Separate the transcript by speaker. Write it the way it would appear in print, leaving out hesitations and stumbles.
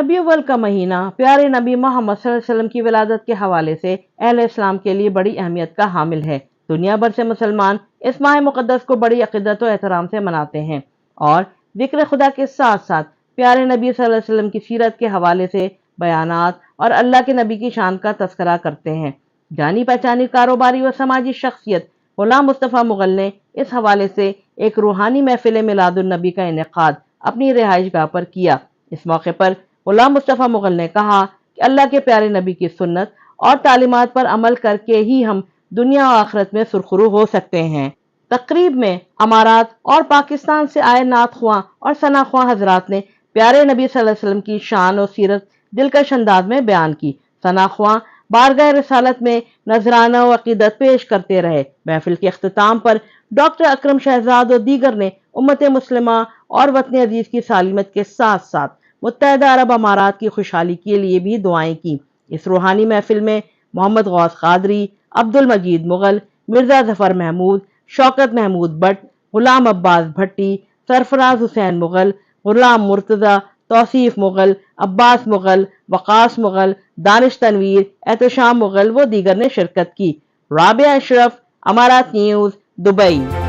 Speaker 1: रबी अव्वल का महीना प्यारे नबी मोहम्मद सल्लल्लाहु अलैहि वसल्लम की विलादत के हवाले से अहले इस्लाम के लिए बड़ी अहमियत का हामिल है। दुनिया भर से मुसलमान इस माह मुक़द्दस को बड़ी अक़ीदत और एहतराम से मनाते हैं और जिक्र खुदा के साथ साथ प्यारे नबी सल्लल्लाहु अलैहि वसल्लम की सीरत के हवाले से बयानात और अल्लाह के नबी की शान का तज़किरा करते हैं। जानी पहचानी कारोबारी व समाजी शख्सियत गुलाम मुस्तफ़ा मुग़ल ने इस हवाले से एक रूहानी महफिल मिलादुन नबी का इनेकाद अपनी रिहाइशगाह पर किया। इस मौके पर गुलाम मुस्तफ़ा मुग़ल ने कहा कि अल्लाह के प्यारे नबी की सुन्नत और तालीमात पर अमल करके ही हम दुनिया और आखिरत में सुरखरू हो सकते हैं। तकरीब में अमारात और पाकिस्तान से आए नात ख्वां और सना ख्वां हजरात ने प्यारे नबी सल्लल्लाहु अलैहि वसल्लम की शान और सीरत दिलकश अंदाज में बयान की। सना ख्वां बारगाह रिसालत में नजराना व अक़ीदत पेश करते रहे। महफिल के अख्तिताम पर डॉक्टर अकरम शहजाद और दीगर ने उम्मत मुस्लिमा और वतन अजीज की सालिमत के साथ साथ मुत्तहदा अरब अमारात की खुशहाली के लिए भी दुआएं की। इस रूहानी महफिल में मोहम्मद गौस कादरी, अब्दुल मजीद मुग़ल, मिर्जा जफर महमूद, शौकत महमूद बट, गुलाम अब्बास भट्टी, सरफराज हुसैन मुग़ल, गुलाम मुर्तज़ा, तौसीफ मुग़ल, अब्बास मुग़ल, वक़ास मुग़ल, दानिश तनवीर, एहतशाम मुग़ल व दीगर ने शिरकत की। राबिया अशरफ, अमारात न्यूज़, दुबई।